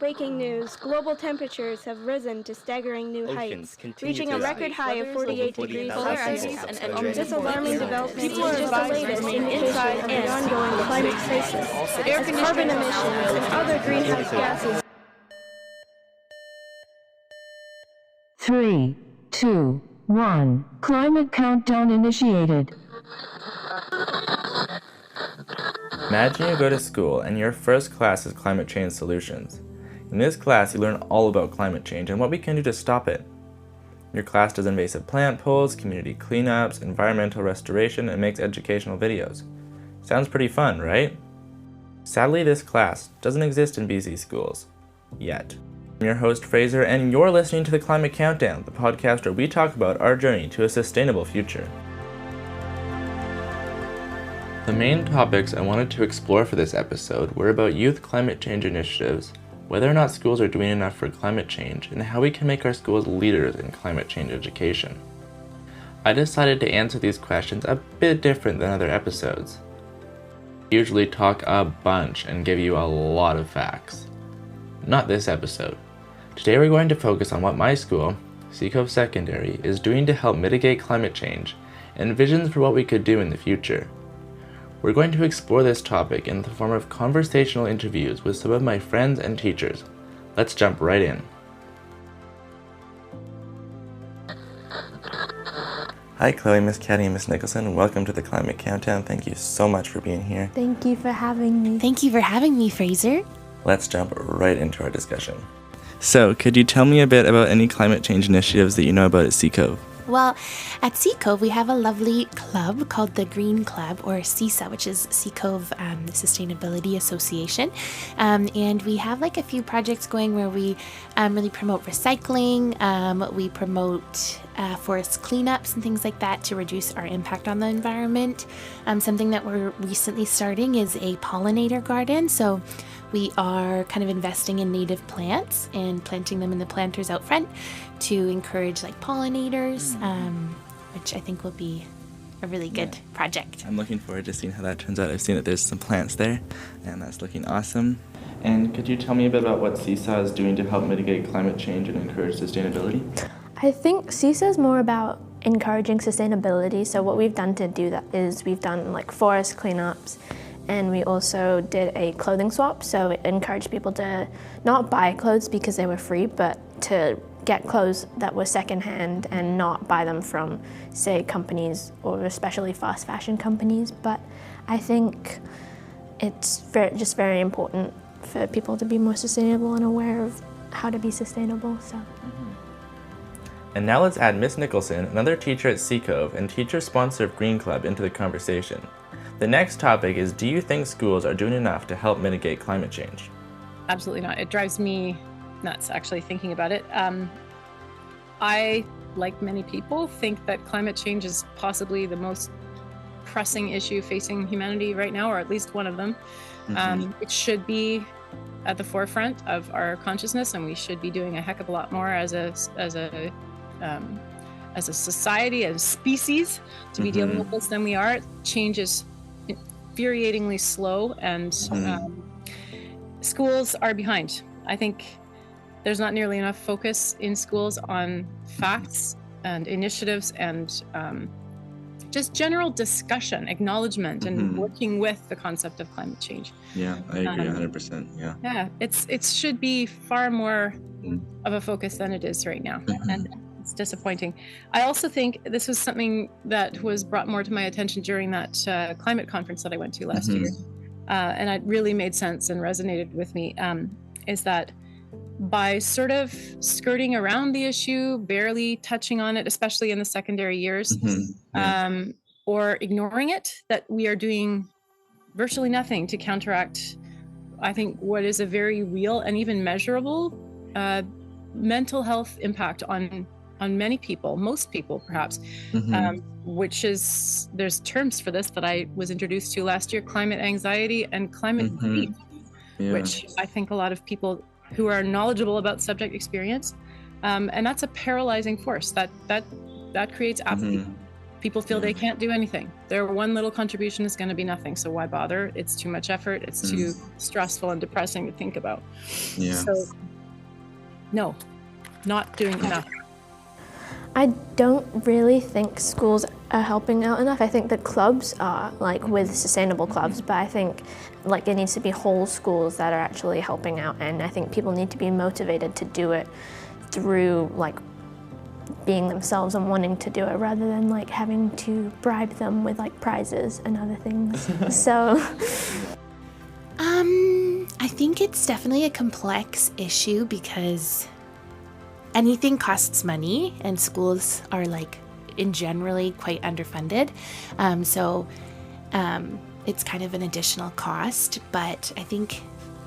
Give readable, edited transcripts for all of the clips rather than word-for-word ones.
Breaking news, global temperatures have risen to staggering new heights, reaching a record high of 48 degrees Celsius. This alarming development is just the latest indication of the ongoing climate crisis, as carbon emissions and other greenhouse gases. 3, 2, 1. Climate countdown initiated. Imagine you go to school and your first class is climate change solutions. In this class, you learn all about climate change and what we can do to stop it. Your class does invasive plant pulls, community cleanups, environmental restoration, and makes educational videos. Sounds pretty fun, right? Sadly, this class doesn't exist in BC schools. Yet. I'm your host, Fraser, and you're listening to the Climate Countdown, the podcast where we talk about our journey to a sustainable future. The main topics I wanted to explore for this episode were about youth climate change initiatives, whether or not schools are doing enough for climate change, and how we can make our schools leaders in climate change education. I decided to answer these questions a bit different than other episodes. I usually talk a bunch and give you a lot of facts. Not this episode. Today we're going to focus on what my school, Seacove Secondary, is doing to help mitigate climate change and visions for what we could do in the future. We're going to explore this topic in the form of conversational interviews with some of my friends and teachers. Let's jump right in. Hi Chloe, Miss Kadi, and Miss Nicholson. Welcome to the Climate Countdown. Thank you so much for being here. Thank you for having me. Thank you for having me, Fraser. Let's jump right into our discussion. So, could you tell me a bit about any climate change initiatives that you know about at Seacove? Well, at Seacove, we have a lovely club called the Green Club, or CISA, which is Seacove Sustainability Association. And we have like a few projects going where we really promote recycling. We promote forest cleanups and things like that to reduce our impact on the environment. Something that we're recently starting is a pollinator garden. So we are kind of investing in native plants and planting them in the planters out front to encourage like pollinators, which I think will be a really good project. I'm looking forward to seeing how that turns out. I've seen that there's some plants there, and that's looking awesome. And could you tell me a bit about what CISA is doing to help mitigate climate change and encourage sustainability? I think CISA is more about encouraging sustainability. So what we've done to do that is we've done like forest cleanups, and we also did a clothing swap. So it encouraged people to not buy clothes because they were free, but to get clothes that were secondhand and not buy them from, say, companies or especially fast fashion companies. But I think it's very important for people to be more sustainable and aware of how to be sustainable. So. And now let's add Miss Nicholson, another teacher at Seacove and teacher sponsor of Green Club, into the conversation. The next topic is, do you think schools are doing enough to help mitigate climate change? Absolutely not. It drives me nuts actually thinking about it. I, like many people, think that climate change is possibly the most pressing issue facing humanity right now, or at least one of them. It should be at the forefront of our consciousness, and we should be doing a heck of a lot more as a society, as a species, to be dealing with this than we are. Change is infuriatingly slow, and schools are behind. I think there's not nearly enough focus in schools on facts and initiatives and just general discussion, acknowledgement, and working with the concept of climate change. Yeah, I agree 100%. Yeah. Yeah, it should be far more of a focus than it is right now. And it's disappointing. I also think this was something that was brought more to my attention during that climate conference that I went to last year. And it really made sense and resonated with me, is that by sort of skirting around the issue, barely touching on it, especially in the secondary years, or ignoring it, that we are doing virtually nothing to counteract, I think, what is a very real and even measurable mental health impact on many people, most people perhaps, which is, there's terms for this that I was introduced to last year: climate anxiety and climate grief, which I think a lot of people who are knowledgeable about the subject experience, and that's a paralyzing force that creates apathy. People feel they can't do anything. Their one little contribution is going to be nothing. So why bother? It's too much effort. It's too stressful and depressing to think about. Yeah. So no, not doing enough. I don't really think schools are helping out enough. I think the clubs are, like with sustainable clubs, but I think like it needs to be whole schools that are actually helping out, and I think people need to be motivated to do it through like being themselves and wanting to do it rather than like having to bribe them with like prizes and other things. So I think it's definitely a complex issue because anything costs money and schools are like in generally quite underfunded. So it's kind of an additional cost, but I think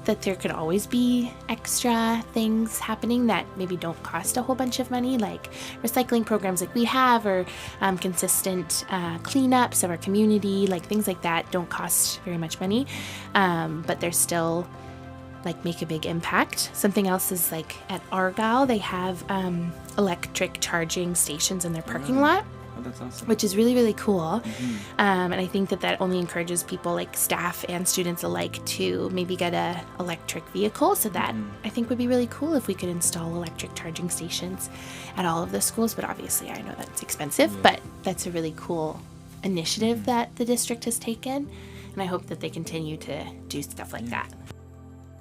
that there could always be extra things happening that maybe don't cost a whole bunch of money, like recycling programs like we have, or consistent cleanups of our community, like things like that don't cost very much money, but they're still like make a big impact. Something else is like at Argyle, they have electric charging stations in their parking lot. Oh, that's awesome. Which is really, really cool. And I think that only encourages people like staff and students alike to maybe get a electric vehicle. So that I think would be really cool if we could install electric charging stations at all of the schools. But obviously I know that's expensive, but that's a really cool initiative that the district has taken. And I hope that they continue to do stuff like that.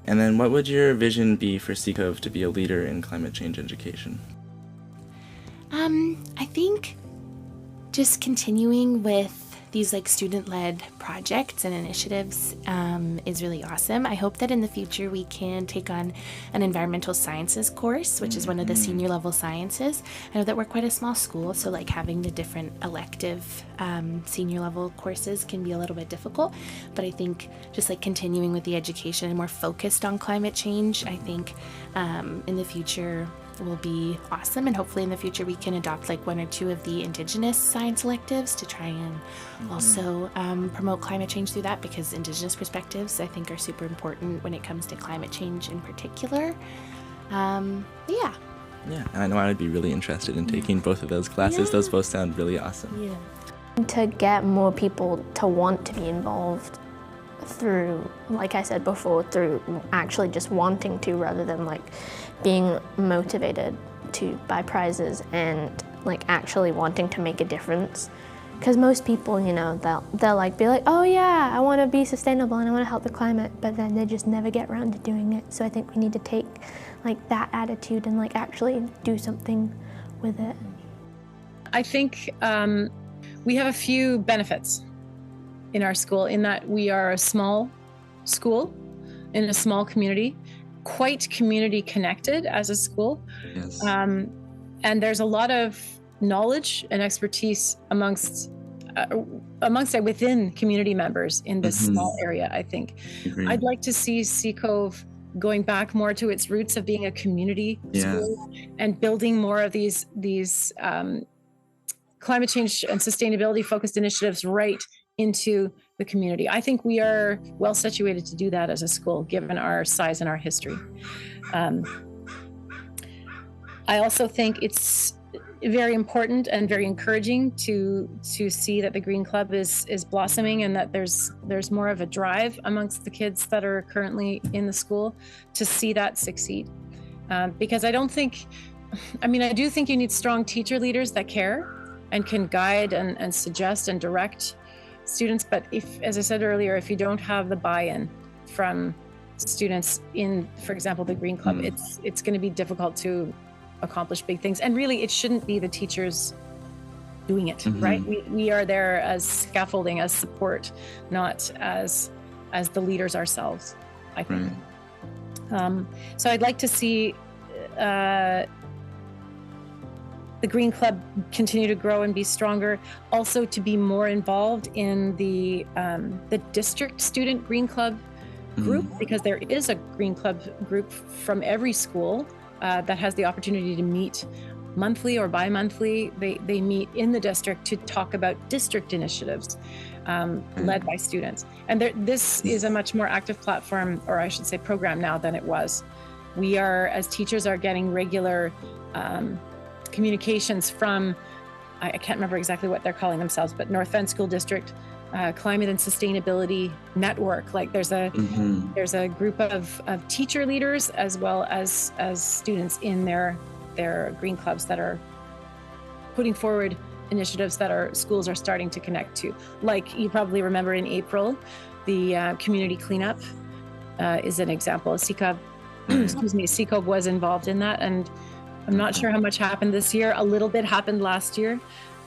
And then what would your vision be for CCOVE to be a leader in climate change education? I think just continuing with these like student-led projects and initiatives is really awesome. I hope that in the future we can take on an environmental sciences course, which is one of the senior level sciences. I know that we're quite a small school, so like having the different elective senior level courses can be a little bit difficult, but I think just like continuing with the education and more focused on climate change, I think in the future will be awesome, and hopefully in the future we can adopt like one or two of the Indigenous science electives to try and also promote climate change through that, because Indigenous perspectives I think are super important when it comes to climate change in particular. Yeah, I know I would be really interested in taking both of those classes. Those both sound really awesome. to get more people to want to be involved through, like I said before, through actually just wanting to rather than like being motivated to buy prizes and like actually wanting to make a difference. Because most people, you know, they'll like be like, oh yeah, I want to be sustainable and I want to help the climate, but then they just never get around to doing it. So I think we need to take like that attitude and like actually do something with it. I think we have a few benefits in our school in that we are a small school in a small community, quite community connected as a school. Yes. And there's a lot of knowledge and expertise amongst within community members in this small area, I think. Agreed. I'd like to see CCOVE going back more to its roots of being a community school and building more of these climate change and sustainability focused initiatives right into the community. I think we are well situated to do that as a school, given our size and our history. I also think it's very important and very encouraging to see that the Green Club is blossoming and that there's more of a drive amongst the kids that are currently in the school to see that succeed. Because I do think you need strong teacher leaders that care and can guide and suggest and direct students. But if, as I said earlier, if you don't have the buy-in from students in, for example, the Green Club, it's going to be difficult to accomplish big things. And really, it shouldn't be the teachers doing it, right? We are there as scaffolding, as support, not as the leaders ourselves, I think. Right. So I'd like to see the Green Club continue to grow and be stronger, also to be more involved in the district student Green Club group, because there is a Green Club group from every school that has the opportunity to meet monthly or bi-monthly. They meet in the district to talk about district initiatives led by students. And this is a much more active platform, or I should say program now, than it was. We are, as teachers, are getting regular communications from I can't remember exactly what they're calling themselves, but North Van School District Climate and Sustainability Network. Like there's a group of teacher leaders as well as students in their green clubs that are putting forward initiatives that our schools are starting to connect to. Like you probably remember in April, the community cleanup is an example. CCOV was involved in that, and I'm not sure how much happened this year. A little bit happened last year,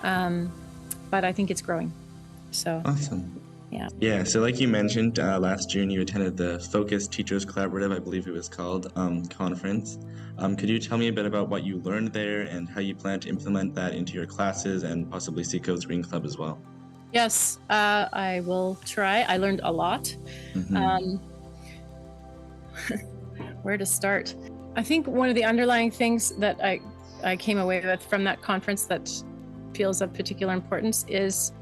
but I think it's growing. So awesome. Yeah. Yeah. So like you mentioned, last June you attended the Focus Teachers Collaborative, I believe it was called, conference. Could you tell me a bit about what you learned there and how you plan to implement that into your classes and possibly CCOV's Green Club as well? Yes, I will try. I learned a lot. Where to start? I think one of the underlying things that I came away with from that conference that feels of particular importance is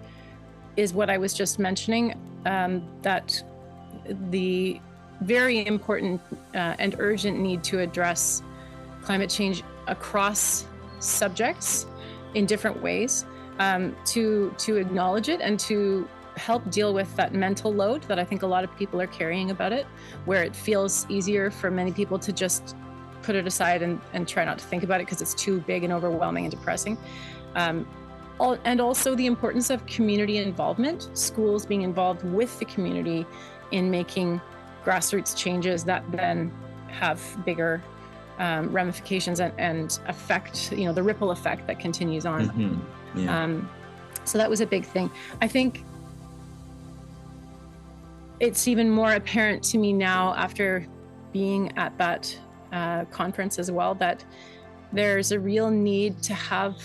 what I was just mentioning, that the very important and urgent need to address climate change across subjects in different ways, to acknowledge it and to help deal with that mental load that I think a lot of people are carrying about it, where it feels easier for many people to just put it aside and try not to think about it because it's too big and overwhelming and depressing. And also the importance of community involvement, schools being involved with the community in making grassroots changes that then have bigger ramifications and affect, the ripple effect that continues on. So that was a big thing. I think it's even more apparent to me now after being at that conference as well, that there's a real need to have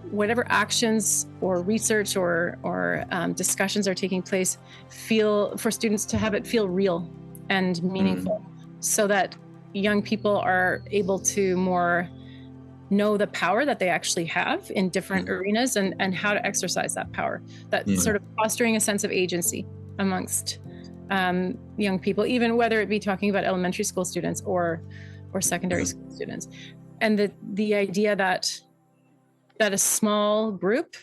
whatever actions or research or discussions are taking place for students to have it feel real and meaningful, so that young people are able to more know the power that they actually have in different arenas and how to exercise that power, that sort of fostering a sense of agency amongst young people, even whether it be talking about elementary school students or secondary school students. And the idea that a small group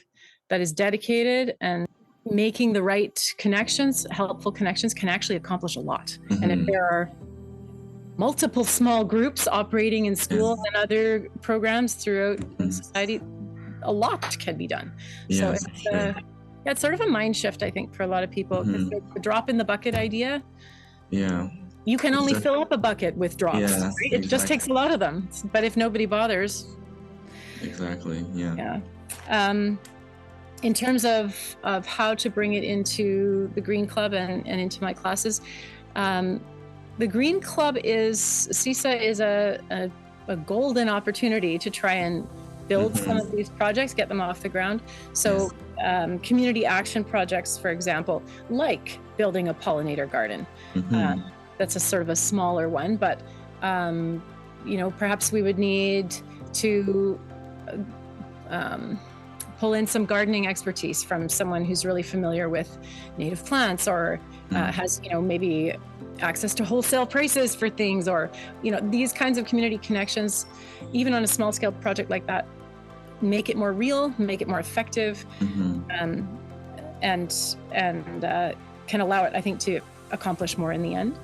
that is dedicated and making the right connections, helpful connections, can actually accomplish a lot. And if there are multiple small groups operating in schools and other programs throughout society, a lot can be done. So it's sort of a mind shift, I think, for a lot of people, because the drop in the bucket idea, you can only fill up a bucket with drops, right? It just takes a lot of them. But if nobody bothers, in terms of how to bring it into the Green Club and into my classes, the Green Club CISA is a golden opportunity to try and build some of these projects, get them off the ground. So community action projects, for example, like building a pollinator garden. That's a sort of a smaller one, but perhaps we would need to pull in some gardening expertise from someone who's really familiar with native plants, or has maybe access to wholesale prices for things, or these kinds of community connections, even on a small scale project like that, make it more real, make it more effective, and can allow it, I think, to accomplish more in the end.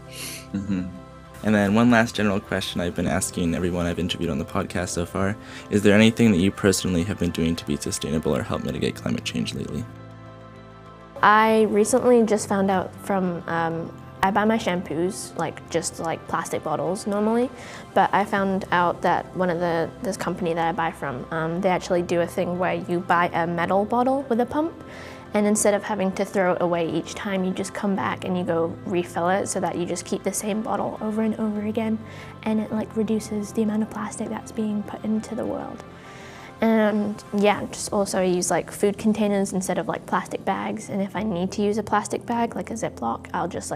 And then one last general question I've been asking everyone I've interviewed on the podcast so far: is there anything that you personally have been doing to be sustainable or help mitigate climate change lately? I recently just found out from, I buy my shampoos just plastic bottles normally, but I found out that this company that I buy from, they actually do a thing where you buy a metal bottle with a pump, and instead of having to throw it away each time, you just come back and you go refill it, so that you just keep the same bottle over and over again, and it reduces the amount of plastic that's being put into the world. And just also use food containers instead of plastic bags. And if I need to use a plastic bag, like a Ziploc, I'll just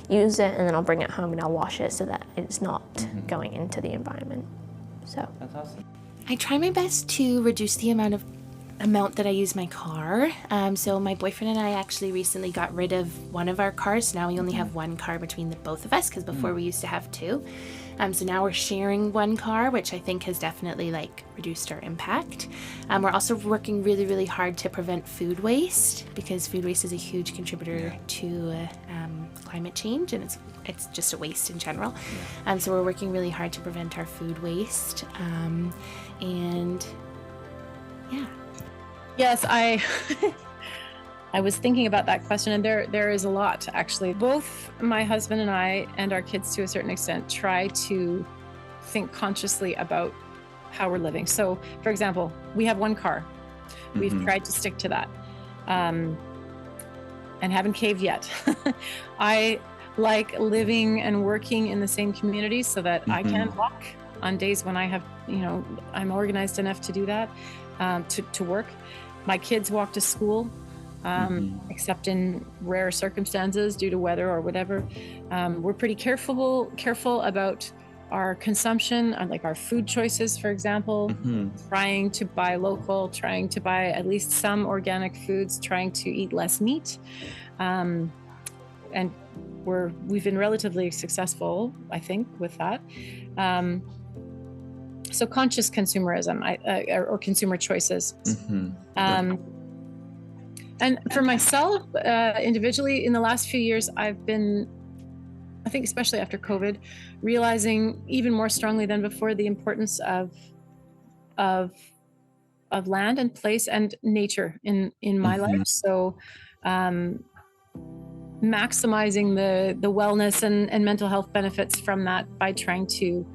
use it, and then I'll bring it home and I'll wash it so that it's not going into the environment. So that's awesome. I try my best to reduce the amount of amount that I use my car. So my boyfriend and I actually recently got rid of one of our cars. Now we only have one car between the both of us, because before we used to have two. So now we're sharing one car, which I think has definitely like reduced our impact. We're also working really, really hard to prevent food waste, because food waste is a huge contributor to climate change, and it's just a waste in general. So we're working really hard to prevent our food waste. And yeah. Yes, I was thinking about that question, and there is a lot, actually. Both my husband and I, and our kids to a certain extent, try to think consciously about how we're living. So, for example, we have one car. We've tried to stick to that, and haven't caved yet. I like living and working in the same community so that I can walk on days when I have, I'm organized enough to do that, to work. My kids walk to school, except in rare circumstances due to weather or whatever. We're pretty careful about our consumption, like our food choices, for example, trying to buy local, trying to buy at least some organic foods, trying to eat less meat. And we've been relatively successful, I think, with that. So conscious consumerism, or consumer choices. And for myself, individually, in the last few years, I've been, I think especially after COVID, realizing even more strongly than before the importance of land and place and nature in my life. So maximizing the wellness and mental health benefits from that by trying to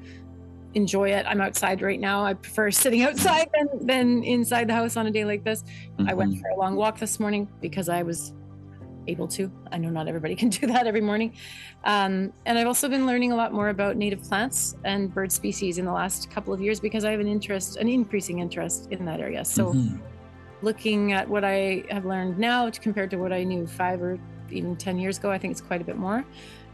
enjoy it. I'm outside right now. I prefer sitting outside than inside the house on a day like this. I went for a long walk this morning because I was able to. I know not everybody can do that every morning. And I've also been learning a lot more about native plants and bird species in the last couple of years, because I have an increasing interest in that area. So looking at what I have learned now compared to what I knew 5 or even 10 years ago, I think it's quite a bit more.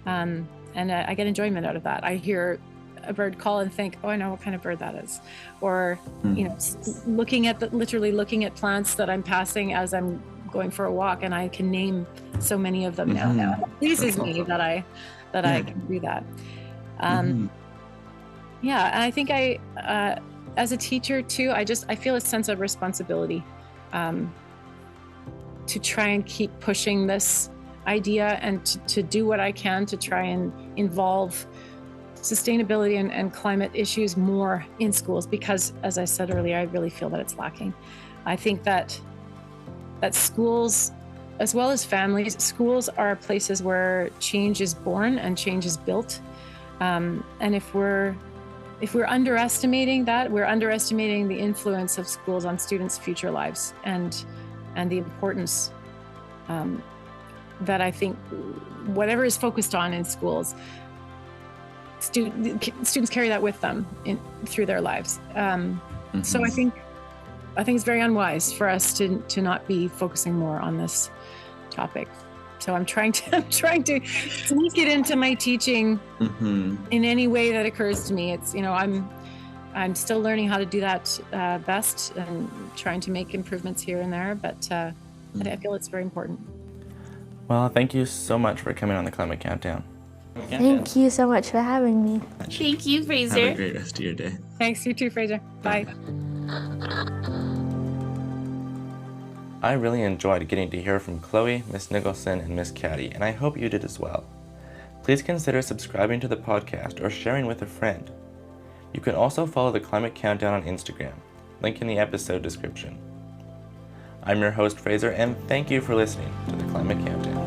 And I get enjoyment out of that. I hear a bird call and think, oh, I know what kind of bird that is. Or, literally looking at plants that I'm passing as I'm going for a walk, and I can name so many of them now. It pleases me that I can do that. And I think as a teacher too, I feel a sense of responsibility to try and keep pushing this idea and to do what I can to try and involve sustainability and climate issues more in schools, because, as I said earlier, I really feel that it's lacking. I think that schools, as well as families, schools are places where change is born and change is built. And if we're underestimating that, we're underestimating the influence of schools on students' future lives and the importance that I think whatever is focused on in schools, students carry that with them through their lives. So I think it's very unwise for us to not be focusing more on this topic. So I'm trying to sneak it into my teaching in any way that occurs to me. It's, I'm still learning how to do that best, and trying to make improvements here and there, but I feel it's very important. Well, thank you so much for coming on the Climate Countdown. Thank you so much for having me. Thank you, Fraser. Have a great rest of your day. Thanks, you too, Fraser. Bye. I really enjoyed getting to hear from Chloe, Miss Nicholson, and Miss Kadi, and I hope you did as well. Please consider subscribing to the podcast or sharing with a friend. You can also follow the Climate Countdown on Instagram, link in the episode description. I'm your host, Fraser, and thank you for listening to the Climate Countdown.